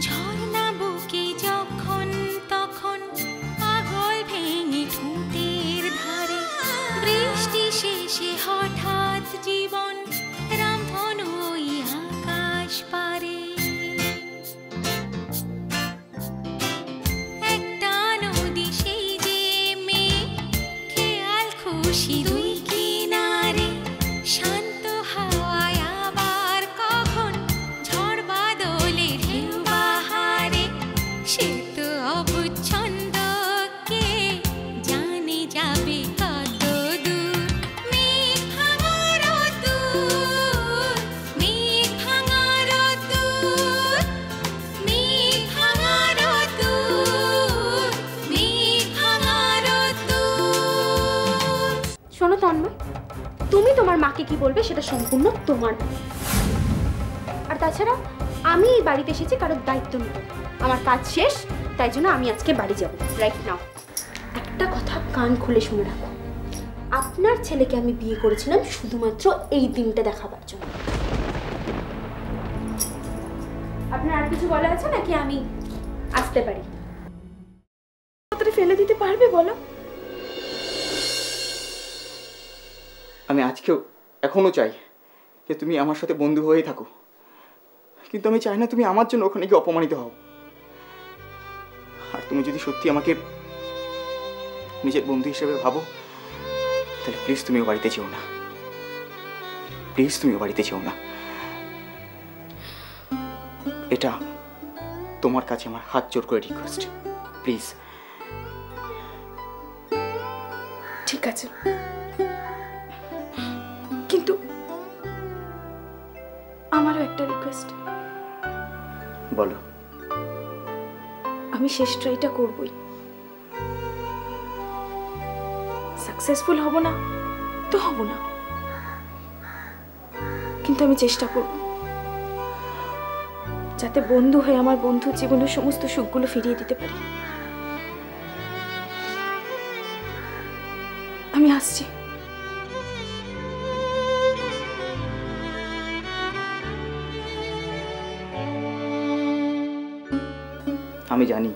ঝর্ণা বুকে যখন তখন পাগল ভেঙে ঠোঁটের ধারে বৃষ্টি শেষে হঠাৎ জীবন রামধনু ওই আকাশ পারে একটা নদী সেই যে মেয়ে খেয়াল খুশি দুই কিনারে শান্ত হাওয়ায় আবার কখন ঝড় বাদলে ঢেউ বাহারে সে তো অবচ্ছন্দ কে জানে যাবে কত দূর মেঘ ভাঙার দূর মেঘ ভাঙার দূর মেঘ ভাঙার দূর মেঘ ভাঙার দূর। শোনো তন্ময়, তুমি তোমার মাকে কি বলবে সেটা সম্পূর্ণ তোমার। আর তাছাড়া আমি এই বাড়িতে এসেছি কারোর দায়িত্ব নেব। আমার কাজ শেষ, তাই জন্য আমি আজকে বাড়ি যাব রাইট নাও। একটা কথা কান খুলে শুনে রাখো, আপনার ছেলেকে আমি বিয়ে করেছিলাম শুধুমাত্র এই দিনটা দেখাবার জন্য। আপনার আর কিছু বলা আছে নাকি আমি আসতে পারি? ফেলে দিতে পারবে বলো? আমি আজকেও এখনো চাই যে তুমি আমার সাথে বন্ধু হয়ে থাকো, কিন্তু আমি চাই না তুমি আমার জন্য ওখানে গিয়ে অপমানিত হও। আর তুমি যদি সত্যি আমাকে নিজের বন্ধু হিসেবে ভাবো তাহলে প্লিজ তুমি ও বাড়িতে যেও না, প্লিজ তুমি ও বাড়িতে যেও না। এটা তোমার কাছে আমার হাত জোর করে রিকোয়েস্ট, প্লিজ। ঠিক আছে, কিন্তু আমারও একটা রিকোয়েস্ট। বলো। আমি শেষ ট্রাইটা করবই, সাকসেসফুল হব না তো হব না, কিন্তু আমি চেষ্টা করব যাতে বন্ধু হয়ে আমার বন্ধুর জীবনের সমস্ত সুখগুলো ফিরিয়ে দিতে পারি। আমি আসছি। আমি জানি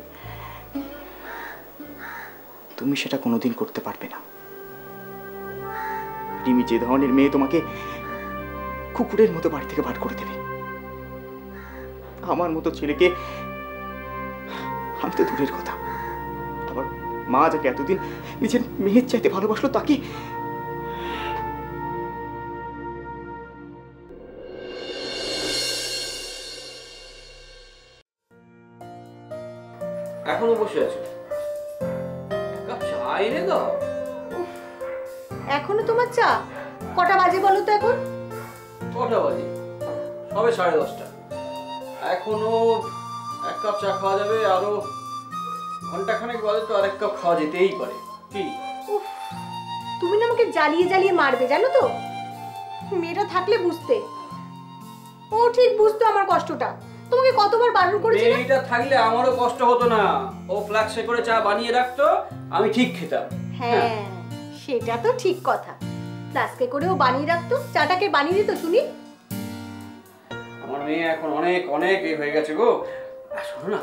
তুমি সেটা কোনোদিন করতে পারবে না। রিমি যে ধরনের মেয়ে তোমাকে কুকুরের মতো বাড়ি থেকে বার করে দেবে, আমার মতো ছেলেকে আমি তো দূরের কথা, আবার মা যাকে এতদিন নিজের মেয়ের চাইতে ভালোবাসলো তাকে এখনো বসে আছো? কাপ চা এনে দাও। এখনো তোমার চা? কটা বাজে বলো তো এখন? কটা বাজে? সবে 10:30। এখনো এক কাপ চা খাওয়া যাবে, আরো ঘন্টাখানেক বাদে তো আরেক কাপ খাওয়া যেতেই পারে। কি তুমি না আমাকে জ্বালিয়ে জ্বালিয়ে মারবে জানো তো? মেয়েটা থাকলে বুঝতে, ও ঠিক বুঝতো আমার কষ্টটা। তোমাকে কতবার বারণ করেছি না? মেয়েটা থাকলে আমারও কষ্ট হতো না, ও ফ্ল্যাক্সে করে চা বানিয়ে রাখতো, আমি ঠিক খেতাম। হ্যাঁ সেটা তো ঠিক কথা, ফ্লাস্কে করে ও বানিয়ে রাখতো, চাটাকে বানিয়ে দিত শুনি। আমার মেয়ে এখন অনেক অনেক হয়ে গেছে গো। শোনো না,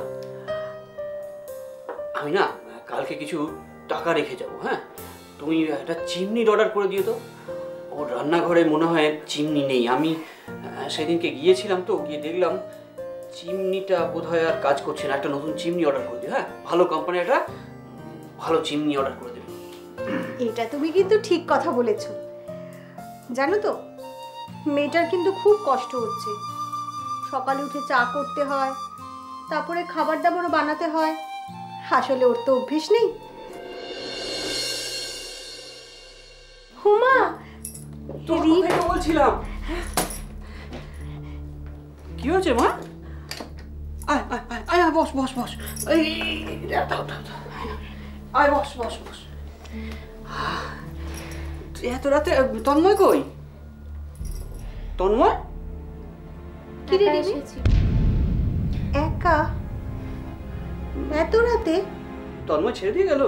আমি না কালকে কিছু টাকা রেখে যাবো। হ্যাঁ, তুমি একটা চিমনির অর্ডার করে দিও তো। ওর রান্নাঘরে মনে হয় চিমনি নেই। আমি সেদিনকে গিয়েছিলাম তো, গিয়ে দেখলাম চিমনিটা বোধহয় আর কাজ করছে না। একটা নতুন চিমনি অর্ডার করে দিও। হ্যাঁ, ভালো কোম্পানি একটা ভালো চিমনি অর্ডার করে দেবে। এটা তুমি কিন্তু ঠিক কথা বলেছো। জানো তো মেয়েটার কিন্তু খুব কষ্ট হচ্ছে। সকালে উঠে চা করতে হয়, তারপরে খাবার দাবারও বানাতে হয়। আসলে ওর তো অভ্যেস নেই। হুমা, বলছিলাম কি হয়েছে মা? আয় আয় আয় আয়, বস বস বস। এই দাও দাও দাও, আয় বস বস বস। এত রাতে তন্ময় কই? তন্ময় কি রে রিমি? একা এত রাতে? তন্ময় ছেড়ে দিয়ে গেল?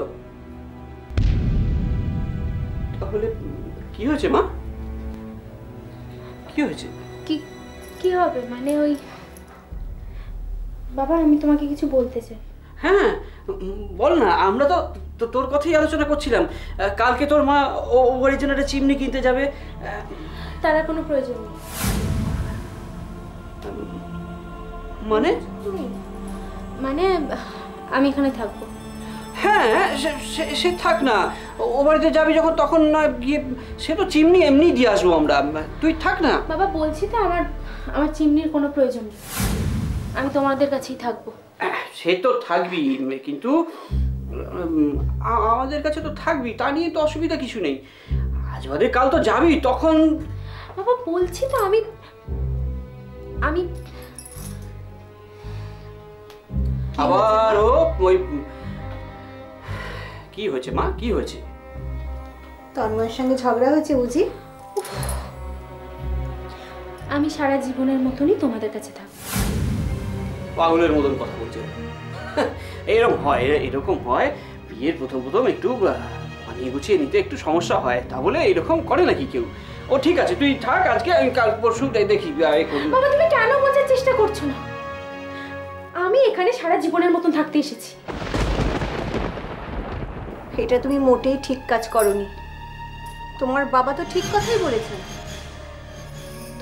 তাহলে কি হয়েছে মা? কি হয়েছে? কি কি হবে মানে ওই বাবা আমি তোমাকে কিছু বলতে চাই। হ্যাঁ বল না, আমরা তো তোর কথাই আলোচনা করছিলাম। কালকে তোর মা ও বাড়ির জন্য একটা চিমনি কিনতে যাবে। তার কোনো প্রয়োজন নেই। মানে মানে আমি এখানে থাকবো। হ্যাঁ সে থাক না, ও বাড়িতে যাবি যখন তখন নয় গিয়ে, সে তো চিমনি এমনি দিয়ে আসবো আমরা, তুই থাক না। বাবা বলছি তো আমার চিমনির কোনো প্রয়োজন নেই, আমি তোমাদের কাছেই থাকবো। সে তো থাকবি, কিন্তু আমাদের কাছে তো থাকবি, তা নিয়ে তো অসুবিধা কিছু নেই। আজ বাদে কাল তো যাবি তখন। বাবা বলছি তো আমি আবার ও ওই কি হয়েছে মা, কি হয়েছে? তন্ময়ের সঙ্গে ঝগড়া হয়েছে বুঝি? আমি সারা জীবনের মতনই তোমাদের কাছে থাকবো। পাগলের মতন কথা বলছে। এরকম হয় বিয়ের প্রথম একটু মানিয়ে গুছিয়ে নিতে একটু সমস্যা হয়, তা বলে এরকম করে নাকি কেউ? ও ঠিক আছে তুই থাক, আজকে আমি কাল পরশু দেখি। বাবা তুমি কেন বোঝার চেষ্টা করছো না? আমি এখানে সারা জীবনের মতন থাকতে এসেছি। এটা তুমি মোটেই ঠিক কাজ করনি। তোমার বাবা তো ঠিক কথাই বলেছেন।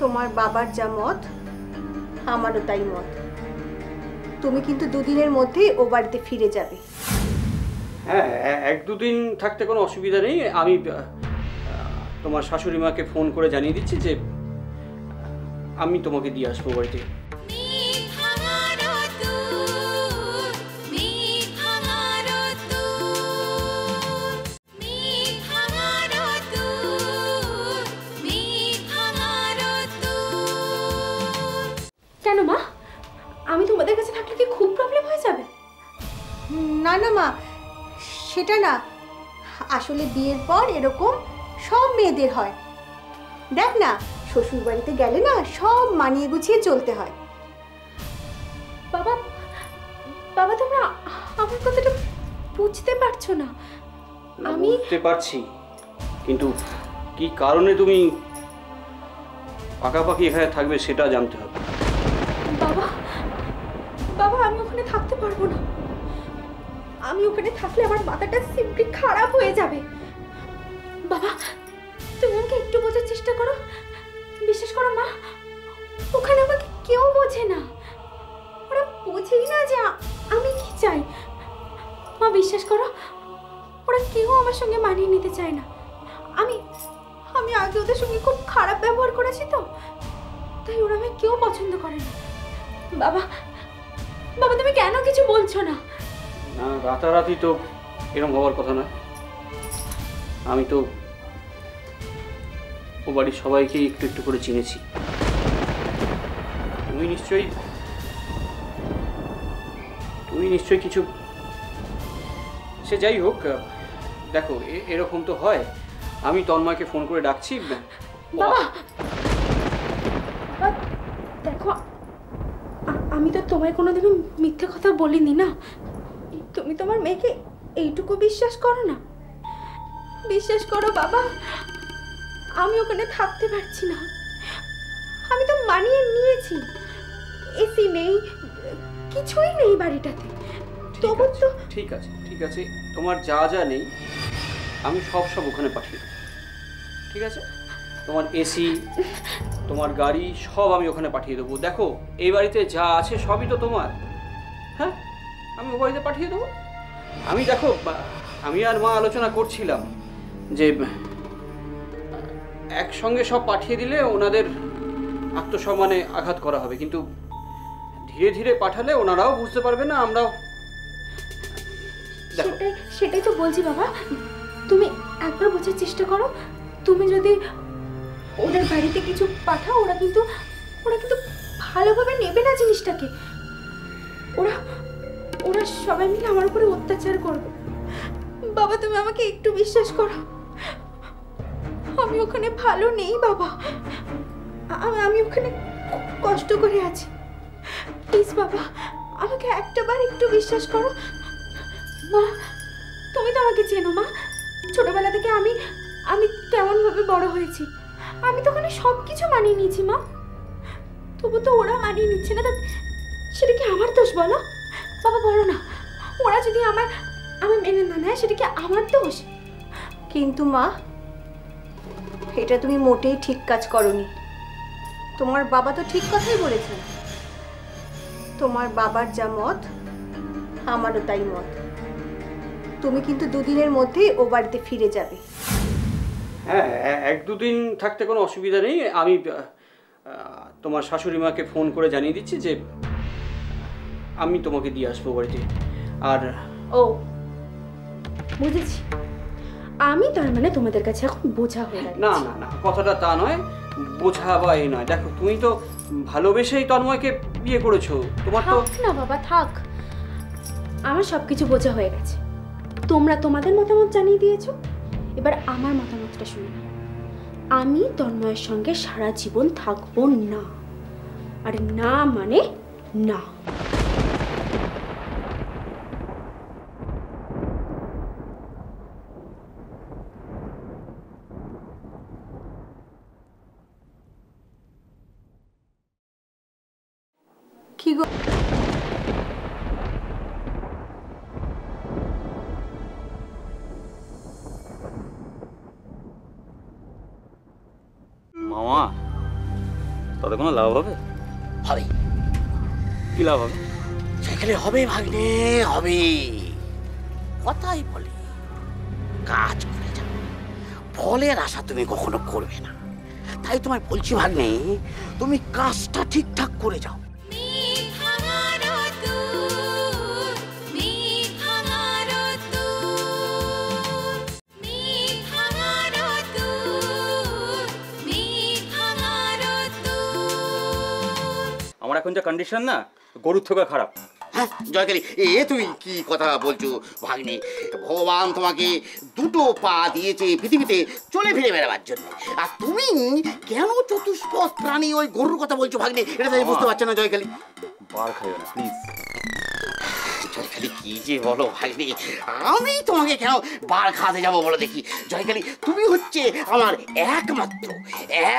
তোমার বাবার যা মত আমারও তাই মত। তুমি কিন্তু দুদিনের মধ্যেই ও বাড়িতে ফিরে যাবে। হ্যাঁ 1-2 দিন থাকতে কোনো অসুবিধা নেই। আমি তোমার শাশুড়ি মাকে ফোন করে জানিয়ে দিচ্ছি যে আমি তোমাকে দিয়ে আসবো বাড়িতে। কেন মা, আমি তোমাদের কাছে থাকলে কি খুব প্রবলেম হয়ে যাবে? না না মা, সেটা না। আসলে বিয়ের পর এরকম সব মেয়েদের হয়। দেখ না, শ্বশুর বাড়িতে গেলে না সব মানিয়ে গুছিয়ে চলতে হয়। বাবা বাবা তোমরা আমার কথাটা বুঝতে পারছো না। আমি বুঝতে পারছি, কিন্তু কি কারণে তুমি পাকাপাকি এখানে থাকবে সেটা জানতে হবে। বাবা বাবা আমি ওখানে থাকতে পারবো না। আমি ওখানে থাকলে আমার মাথাটা সিম্পলি খারাপ হয়ে যাবে। বাবা তুমি আমাকে একটু বোঝার চেষ্টা করো। বিশ্বাস করো মা, ওখানে আমাকে কেউ বোঝে না। ওরা বোঝেই না যে আমি কি চাই। মা বিশ্বাস করো, ওরা কেউ আমার সঙ্গে মানিয়ে নিতে চায় না। আমি আমি আগে ওদের সঙ্গে খুব খারাপ ব্যবহার করেছি তো, তাই ওরা আমায় কেউ পছন্দ করে না। বাবা বাবা তুমি কেন কিছু বলছো না? না রাতারাতি তো এরকম হওয়ার কথা না। আমি তো ও বাড়ির সবাইকে একটু একটু করে চিনেছি। তুমি নিশ্চয়ই কিছু, সে যাই হোক, দেখো এরকম তো হয়। আমি তন্ময়কে ফোন করে ডাকছি। বাবা দেখো আমি তো তোমায় কোনোদিনও মিথ্যে কথা বলিনি না। তুমি তোমার মেয়েকে এইটুকু বিশ্বাস করো না? বিশ্বাস করো বাবা, আমি ওখানে থাকতে পারছি না। আমি তো মানিয়ে নিয়েছি, এসি নেই, কিছুই নেই বাড়িটাতে। তবু তো ঠিক আছে তোমার যা যা নেই আমি সব ওখানে পাঠিয়ে দেবো। ঠিক আছে, তোমার এসি, তোমার গাড়ি সব আমি ওখানে পাঠিয়ে দেবো। দেখো এই বাড়িতে যা আছে সবই তো তোমার। হ্যাঁ আমি ও বাড়িতে পাঠিয়ে দেবো। দেখো আমি আর মা আলোচনা করছিলাম যে একসঙ্গে সব পাঠিয়ে দিলে ওনাদের আত্মসম্মানে আঘাত করা হবে, কিন্তু ধীরে ধীরে পাঠালে ওনারাও বুঝতে পারবে না, আমরাও। সেটাই তো বলছি বাবা, তুমি একবার বোঝার চেষ্টা করো। তুমি যদি ওদের বাড়িতে কিছু পাঠাও, ওরা কিন্তু ভালোভাবে নেবে না জিনিসটাকে। ওরা সবাই মিলে আমার উপরে অত্যাচার করবে। বাবা তুমি আমাকে একটু বিশ্বাস করো, আমি ওখানে ভালো নেই বাবা। আমি ওখানে কষ্ট করে আছি। প্লিজ বাবা আমাকে একটাবার একটু বিশ্বাস করো। মা তুমি তো আমাকে চেনো মা, ছোটবেলা থেকে আমি কেমন ভাবে বড় হয়েছি। আমি তো ওখানে সব কিছু মানিয়ে নিয়েছি মা, তবু তো ওরা মানিয়ে নিচ্ছে না। সেটা কি আমার দোষ বলো? বাবা বলো না, ওরা যদি আমি মেনে না নেয় সেটা কি আমার দোষ? কিন্তু মা, এটা তুমি মোটেই ঠিক কাজ করনি। তোমার বাবা তো ঠিক কথাই বলেছেন। তোমার বাবার যা মত, আমারও তাই মত। তুমি কিন্তু দুদিনের মধ্যেই ও বাড়িতে ফিরে যাবে। হ্যাঁ, 1-2 দিন থাকতে কোনো অসুবিধা নেই। আমি তোমার শাশুড়ি মাকে ফোন করে জানিয়ে দিচ্ছি যে আমি তোমাকে দিয়ে আসবো বাড়িতে। আর ও বুঝেছি, আমি তার মানে তোমাদের কাছে এখন বোঝা হয়ে গেছি। না না না, কথাটা তা নয়, বোঝা বা এই নয়। দেখো, তুমি তো ভালোবেসেই তন্ময়কে বিয়ে করেছো। তোমার তো থাক না বাবা, থাক। আমার সবকিছু বোঝা হয়ে গেছে। তোমরা তোমাদের মতামত জানিয়ে দিয়েছো, এবার আমার মতামতটা শুনে নাও। আমি তন্ময়ের সঙ্গে সারা জীবন থাকবো না। আর না মানে না। কি গো, মামা, তাতে কোনো লাভ হবে? হবে। কি লাভ হবে? সেখানে হবে ভাগ্নে, হবে। কথাই বলে কাজ করে যাও, ফলের আশা তুমি কখনো করবে না। তাই তোমায় বলছি ভাগ্নে, তুমি কাজটা ঠিকঠাক করে যাও। আমার এখন যা কন্ডিশন না, গরুর থেকে খারাপ। হ্যাঁ জয়কালী, তুমি কি কথা বলছো ভাগ্নে? ভগবান তোমাকে দুটো পা দিয়েছে পৃথিবীতে চলে ফিরে বেড়াবার জন্য, আর তুমি কেন চতুষ্পদ প্রাণী ওই গরুর কথা বলছো ভাগ্নে? এটা তো আমি বুঝতে পারছি না জয়কালী। বার খাইও না প্লিজ। জয়কালী কি যে বলো ভাগ্নে, আমি তোমাকে কেন বার খাওয়াতে যাবো বলো দেখি? জয়কালী, তুমি হচ্ছে আমার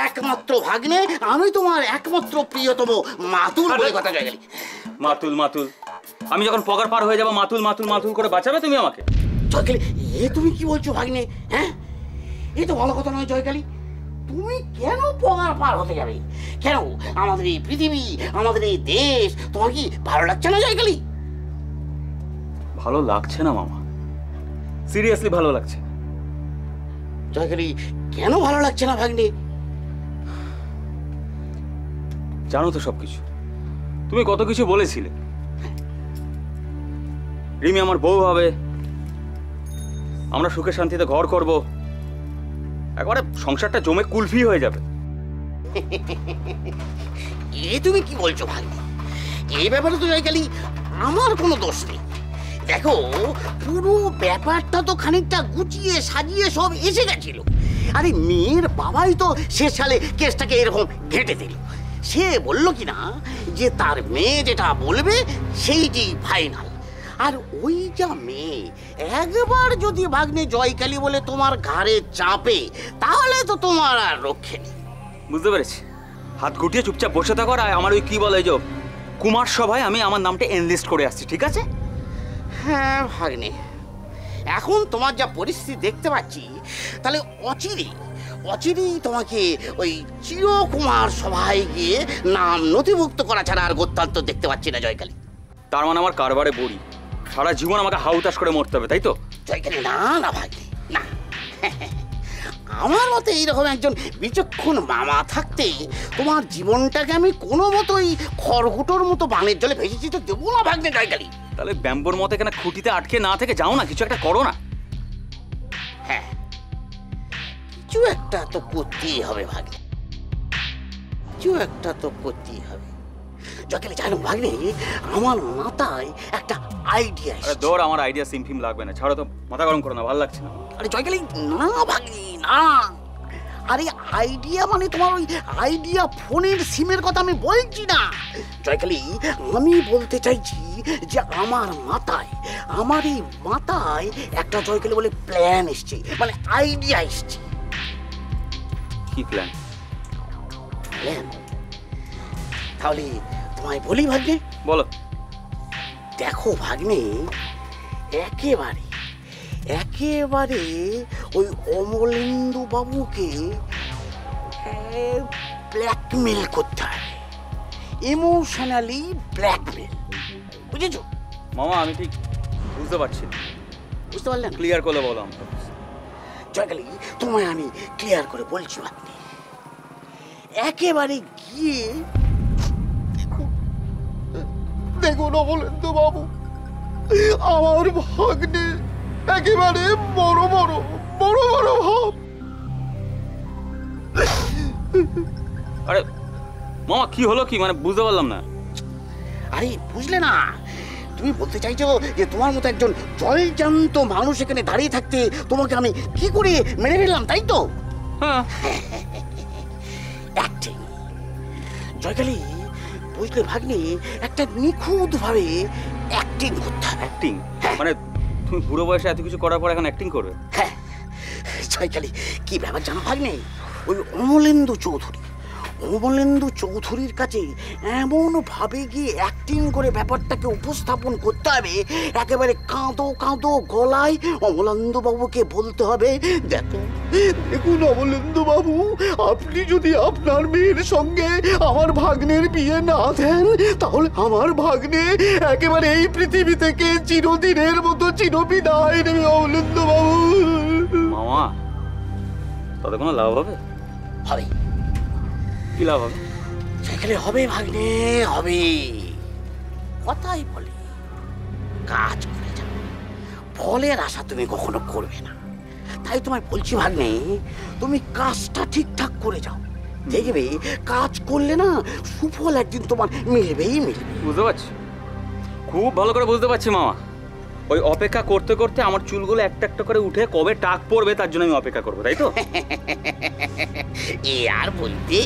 একমাত্র ভাগ্নে, আমি তোমার একমাত্র প্রিয়তম মাতুল বলে কথা জয়কালী। মাতুল মাতুল? আমি যখন পগার পার হয়ে যাবো মাতুল মাতুল মাতুল করে বাঁচাবে তুমি আমাকে? জয়কালী, তুমি কি বলছো ভাগ্নে? হ্যাঁ, এই তো ভালো কথা নয় জয়কালী। তুমি কেন পগার পার হতে যাবে? কেন? আমাদের এই পৃথিবী, আমাদের এই দেশ তোমার কি ভালো লাগছে না জয়কালী? ভালো লাগছে না মামা, সিরিয়াসলি ভালো লাগছে। জয়কালী, কেন ভালো লাগছে না ভাগ্নে? জানো তো সবকিছু, তুমি কত কিছু বলেছিলে। রিমি আমার বউ হবে, আমরা সুখে শান্তিতে ঘর করব, একবারে সংসারটা জমে কুলফি হয়ে যাবে। তুমি কি বলছো ভাগ্নে? এই ব্যাপারে তো জয়কালী আমার কোনো দোষ নেই। দেখো, পুরো ব্যাপারটা তো খানিকটা গুছিয়ে সাজিয়ে সব এসে গেছিল। আরে মেয়ের বাবাই তো শেষ সালে কেসটাকে এরকম ঘেঁটে দিল। সে বলল কি না যে তার মেয়ে যেটা বলবে সেইটি ফাইনাল। আর ওই যা মেয়ে একবার যদি ভাগ্নে জয়কালী বলে তোমার ঘাড়ে চাপে, তাহলে তো তোমার আর রক্ষে নেই। বুঝতে পেরেছি, হাত গুটিয়ে চুপচাপ বসে থাকো। আর আমার ওই কি বলে যে কুমার সভায় আমি আমার নামটা এনলিস্ট করে আসছি, ঠিক আছে? হ্যাঁ ভাগ্নে, এখন তোমার যা পরিস্থিতি দেখতে পাচ্ছি, তাহলে অচিরেই তোমাকে ওই চিরকুমার সভায় গিয়ে নাম নথিভুক্ত করা ছাড়া আর গত্যান্ত দেখতে পাচ্ছি না জয়কালী। তার মানে আমার কারবারে বড়ি, সারা জীবন আমাকে হাউতাস করে মরতে হবে, তাই তো? জয়কালী, না না ভাগ্নে, না। আমার মতে এইরকম একজন বিচক্ষণ মামা থাকতে তোমার জীবনটাকে আমি কোনো মতোই খড়কুটোর মতো বানের জলে ভেসে যেতে দেবো না ভাগ্নে জয়কালী। তাহলে ব্যাম্বোর মতো এখানে খুঁটিতে আটকে না থেকে যাও না, কিছু একটা করো না। হ্যাঁ, কিছু একটা তো করতেই হবে ভাগ্নে, কিছু একটা তো করতেই হবে। জয়কালী জানো ভাগ্নে, আমার মাথায় একটা আইডিয়া আরে দৌড়, আমার আইডিয়া সিম ফিম লাগবে না, ছাড়ো তো, মাথা গরম করো না, ভালো লাগছে না। আরে জয়কালী, না ভাগ্নে না। আরে আইডিয়া মানে তোমার ওই আইডিয়া ফোনের সিমের কথা আমি বলছি না জয়কালী। আমি বলতে চাইছি যে আমার এই মাথায় একটা জয়কালী বলে প্ল্যান এসছে, মানে আইডিয়া এসছে। কি প্ল্যান? প্ল্যান? তাহলে তোমায় বলি ভাগ্নে। বলো। দেখো ভাগ্নে, একেবারে একেবারে ওই অমলেন্দু বাবুকে ব্ল্যাকমেল করতে হবে, ইমোশনালি ব্ল্যাকমেল, বুঝেছো? মামা আমি ঠিক বুঝতে পারছি না। বুঝতে পারলেন? ক্লিয়ার করে বলো আমাকে। জয়কালী, তোমায় আমি ক্লিয়ার করে বলছি ভাগ্নে, একেবারে গিয়ে দেখুন অমলেন্দু বাবু, আমার ভাগ্নে একেবারে বড় বড় বড় বড় ভাব। আরে মামা কি হলো কি, মানে বুঝতে পারলাম না। আরে বুঝলে না, তুমি বলতে চাইছো যে তোমার মতো একজন জলজান্ত মানুষ এখানে দাঁড়িয়ে থাকতে তোমাকে আমি কি করে মেরে ফেললাম, তাই তো? হ্যাঁ। অ্যাক্টিং জয়কালী, বুঝলে ভাগ্নে, একটা নিখুঁত ভাবে অ্যাক্টিং করতে হবে। অ্যাক্টিং মানে তুমি বুড়ো বয়সে এত কিছু করার পর এখন অ্যাক্টিং করবে? হ্যাঁ জয়কালী, কি ব্যাপার জানো ভাগ্নে, ওই অমলেন্দু চৌধুরীর কাছে এমন ভাবে গিয়ে অ্যাক্টিং করে ব্যাপারটাকে উপস্থাপন করতে হবে, একেবারে কাঁদো কাঁদো গলায় অমলেন্দু বাবুকে বলতে হবে, দেখুন অমলেন্দু বাবু, আপনি যদি আপনার মেয়ের সঙ্গে আমার ভাগ্নের বিয়ে না দেন, তাহলে আমার ভাগ্নে একেবারে এই পৃথিবী থেকে চিরদিনের মতো চিরবিদায় নেবে অমলেন্দু বাবু। মামা তাতে কোনো লাভ হবে? হবে। কি লাভ হবে? সেখানে হবে ভাগ্নে, হবে। কথাই বলে কাজ করে যাও, ফলের আশা তুমি কখনো করবে না। তাই তোমায় বলছি ভাগ্নে, তুমি কাজটা ঠিকঠাক করে যাও, দেখবে কাজ করলে না সুফল একদিন তোমার মিলবেই মিলবে। বুঝতে পারছি, খুব ভালো করে বুঝতে পারছি মামা। ওই অপেক্ষা করতে করতে আমার চুলগুলো একটা একটা করে উঠে কবে টাক পড়বে তার জন্য আমি অপেক্ষা করবো, তাই তো? এ আর বলতে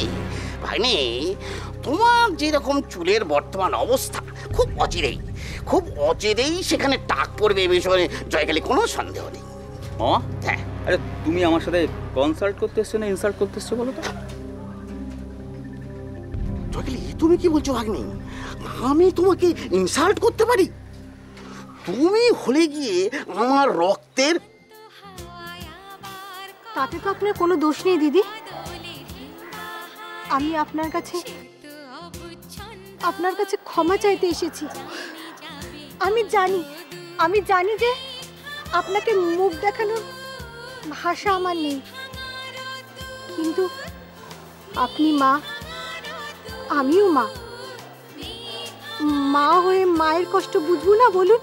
ভাগ্নে, তোমার যেরকম চুলের বর্তমান অবস্থা, খুব অচিরেই সেখানে টাক পড়বে, এ বিষয়ে জয়কালী কোনো সন্দেহ নেই। মামা হ্যাঁ, আরে তুমি আমার সাথে কনসাল্ট করতে এসছো না ইনসাল্ট করতে এসছো বলো তো? জয়কালী, তুমি কি বলছো ভাগ্নে? আমি তোমাকে ইনসাল্ট করতে পারি? তুমি হলে গিয়ে আমার রক্তের। তাতে তো আপনার কোনো দোষ নেই দিদি। আমি আপনার কাছে ক্ষমা চাইতে এসেছি। আমি জানি যে আপনাকে মুখ দেখানোর ভাষা আমার নেই, কিন্তু আপনি মা, আমিও মা হয়ে মায়ের কষ্ট বুঝবো না বলুন?